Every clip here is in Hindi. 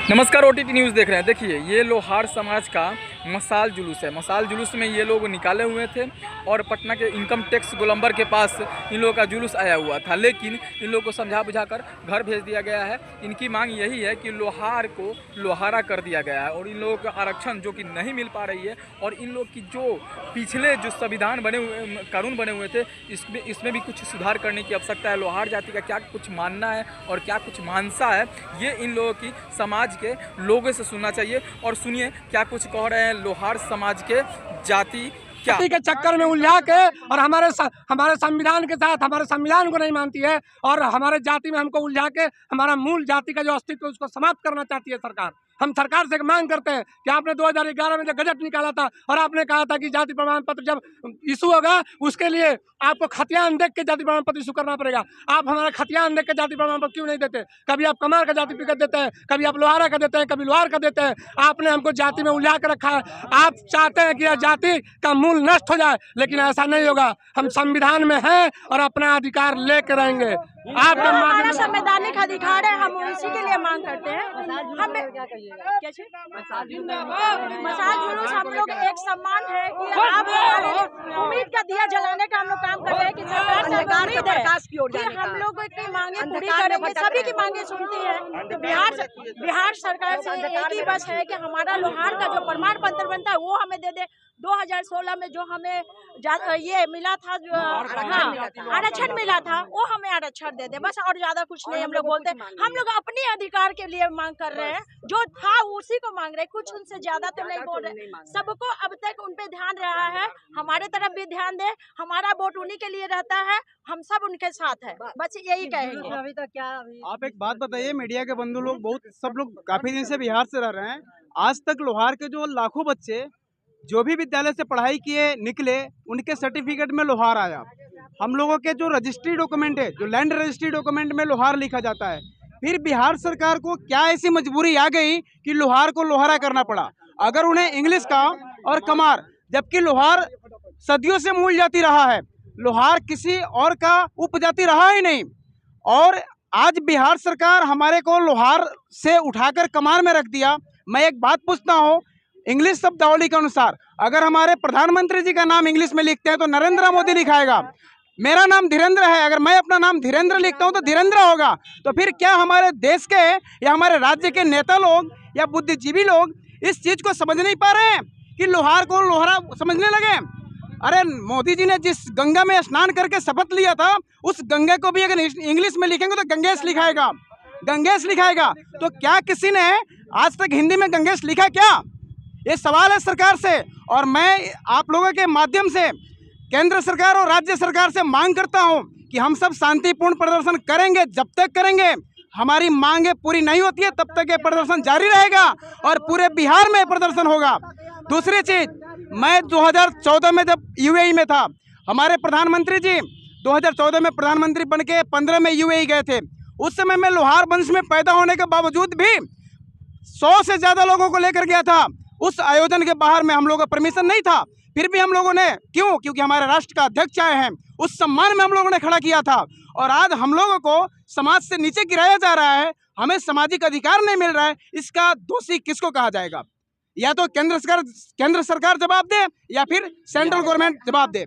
नमस्कार, ओटीटी न्यूज़ देख रहे हैं। देखिए, ये लोहार समाज का मशाल जुलूस है। मशाल जुलूस में ये लोग निकाले हुए थे और पटना के इनकम टैक्स गोलंबर के पास इन लोगों का जुलूस आया हुआ था, लेकिन इन लोगों को समझा बुझाकर घर भेज दिया गया है। इनकी मांग यही है कि लोहार को लोहारा कर दिया गया है और इन लोगों का आरक्षण जो कि नहीं मिल पा रही है, और इन लोग की जो पिछले जो संविधान बने हुए, कानून बने हुए थे, इसमें भी कुछ सुधार करने की आवश्यकता है। लोहार जाति का क्या कुछ मानना है और क्या कुछ मानसा है, ये इन लोगों की समाज के लोगों से सुनना चाहिए। और सुनिए क्या कुछ कह रहे हैं लोहार समाज के जाति क्या के चक्कर में उलझा के और हमारे संविधान के साथ हमारे संविधान को नहीं मानती है और हमारे जाति में हमको उलझा के हमारा मूल जाति का जो अस्तित्व उसको समाप्त करना चाहती है सरकार। हम सरकार से मांग करते हैं कि आपने 2011 में जब गजट निकाला था और आपने कहा था कि जाति प्रमाण पत्र जब इशू होगा उसके लिए आपको खतियान देख के जाति प्रमाण पत्र इशू करना पड़ेगा। आप हमारा खतियान देख के जाति प्रमाण पत्र क्यों नहीं देते? कभी आप कमार का जाति प्रमाण देते हैं, कभी आप लोहारा का देते हैं, कभी लोहार का देते हैं। आपने हमको जाति में उलझा के रखा है। आप चाहते हैं कि यह जाति का मूल नष्ट हो जाए, लेकिन ऐसा नहीं होगा। हम संविधान में हैं और अपना अधिकार लेकर रहेंगे। आपका हमारा संवैधानिक अधिकार है, हम इसी के लिए मांग करते हैं। मशाल जुलूस हम लोग एक सम्मान है कि आप उम्मीद का दिया जलाने का हम लोग काम कर रहे हैं कि सरकार से प्रकाश की ओर कि हम लोग की मांगे पूरी करेंगे। सभी की मांगे सुनती है। तो बिहार सरकार से एक ही बस है कि हमारा लोहार का जो प्रमाण पत्र बनता है वो हमें दे दे। 2016 में जो हमें ये मिला था, जो आरक्षण मिला था, वो हमें आरक्षण दे दे, बस। और ज्यादा कुछ नहीं हम लोग बोलते। हम लोग अपने अधिकार के लिए मांग कर रहे हैं, जो था उसी को मांग रहे हैं, कुछ उनसे ज्यादा तो नहीं बोल रहे। सबको अब तक उन पे ध्यान रहा है, हमारे तरफ भी ध्यान दे। हमारा वोट उन्हीं के लिए रहता है, हम सब उनके साथ है, बस यही कहेंगे। अभी तक क्या आप एक बात बताइए, मीडिया के बंधु लोग बहुत सब लोग काफी दिन से बिहार से रह रहे हैं। आज तक लोहार के जो लाखों बच्चे जो भी विद्यालय से पढ़ाई किए निकले, उनके सर्टिफिकेट में लोहार आया। हम लोगों के जो रजिस्ट्री डॉक्यूमेंट है, जो लैंड रजिस्ट्री डॉक्यूमेंट में लोहार लिखा जाता है, फिर बिहार सरकार को क्या ऐसी मजबूरी आ गई कि लोहार को लोहारा करना पड़ा? अगर उन्हें इंग्लिश का और कमार, जबकि लोहार सदियों से मूल जाति रहा है, लोहार किसी और का उपजाति रहा ही नहीं। और आज बिहार सरकार हमारे को लोहार से उठाकर कमार में रख दिया। मैं एक बात पूछता हूँ, इंग्लिश शब्दावली के अनुसार अगर हमारे प्रधानमंत्री जी का नाम इंग्लिश में लिखते हैं तो नरेंद्र मोदी लिखाएगा। मेरा नाम धीरेंद्र है, अगर मैं अपना नाम धीरेंद्र लिखता हूं तो धीरेंद्र होगा। तो फिर क्या हमारे देश के या हमारे राज्य के नेता लोग या बुद्धिजीवी लोग इस चीज को समझ नहीं पा रहे हैं कि लोहार को लोहारा समझने लगे? अरे मोदी जी ने जिस गंगा में स्नान करके शपथ लिया था, उस गंगा को भी अगर इंग्लिश में लिखेंगे तो गंगेश लिखाएगा, गंगेश लिखाएगा। तो क्या किसी ने आज तक हिंदी में गंगेश लिखा क्या? ये सवाल है सरकार से। और मैं आप लोगों के माध्यम से केंद्र सरकार और राज्य सरकार से मांग करता हूं कि हम सब शांतिपूर्ण प्रदर्शन करेंगे। जब तक करेंगे, हमारी मांगे पूरी नहीं होती है, तब तक ये प्रदर्शन जारी रहेगा और पूरे बिहार में प्रदर्शन होगा। दूसरी चीज, मैं 2014 में जब यूएई में था, हमारे प्रधानमंत्री जी 2014 में प्रधानमंत्री बन के 15 में यूएई गए थे। उस समय मैं लोहार वंश में पैदा होने के बावजूद भी 100 से ज्यादा लोगों को लेकर गया था। उस आयोजन के बाहर में हम लोगों का परमिशन नहीं था, फिर भी हम लोगों ने क्योंकि हमारे राष्ट्र का अध्यक्ष आए हैं, उस सम्मान में हम लोगों ने खड़ा किया था। और आज हम लोगों को समाज से नीचे गिराया जा रहा है, हमें सामाजिक अधिकार नहीं मिल रहा है। इसका दोषी किसको कहा जाएगा? या तो केंद्र सरकार जवाब दे या फिर सेंट्रल गवर्नमेंट जवाब दे।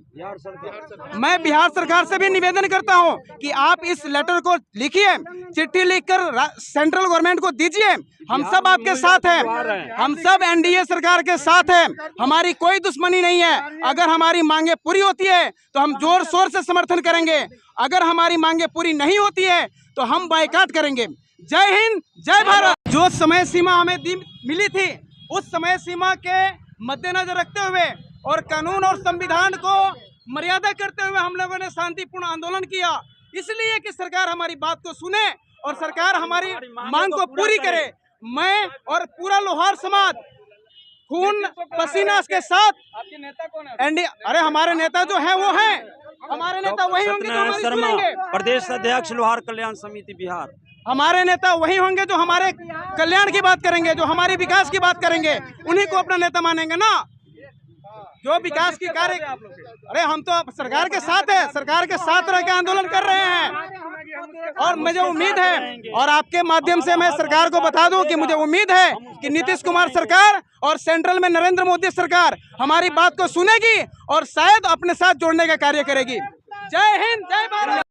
मैं बिहार सरकार से भी निवेदन करता हूं कि आप इस लेटर को लिखिए, चिट्ठी लिखकर सेंट्रल गवर्नमेंट को दीजिए। हम सब आपके साथ हैं, हम सब एनडीए सरकार के साथ हैं, हमारी कोई दुश्मनी नहीं है। अगर हमारी मांगे पूरी होती है तो हम जोर शोर से समर्थन करेंगे, अगर हमारी मांगे पूरी नहीं होती है तो हम बाइकाट करेंगे। जय हिंद, जय भारत। जो समय सीमा हमें मिली थी, उस समय सीमा के मद्देनजर रखते हुए और कानून और संविधान को मर्यादा करते हुए हम लोगों ने शांतिपूर्ण आंदोलन किया, इसलिए कि सरकार हमारी बात को सुने और सरकार हमारी मांग को पूरी करे। मैं और पूरा लोहार समाज खून पसीना के साथ। आपके नेता कौन है? अरे हमारे नेता जो है वो है, हमारे नेता वही होंगे जो हमारी सुनेंगे। प्रदेश अध्यक्ष लोहार कल्याण समिति बिहार। हमारे नेता वही होंगे जो हमारे कल्याण की बात करेंगे, जो हमारे विकास की बात करेंगे, उन्हीं को अपना नेता मानेंगे ना। जो विकास की कार्य, अरे हम तो सरकार के साथ है, सरकार के साथ रह के आंदोलन कर रहे हैं। और मुझे उम्मीद है, और आपके माध्यम से मैं सरकार को बता दूं कि मुझे उम्मीद है कि नीतीश कुमार सरकार और सेंट्रल में नरेंद्र मोदी सरकार हमारी बात को सुनेगी और शायद अपने साथ जोड़ने का कार्य करेगी। जय हिंद, जय भारत।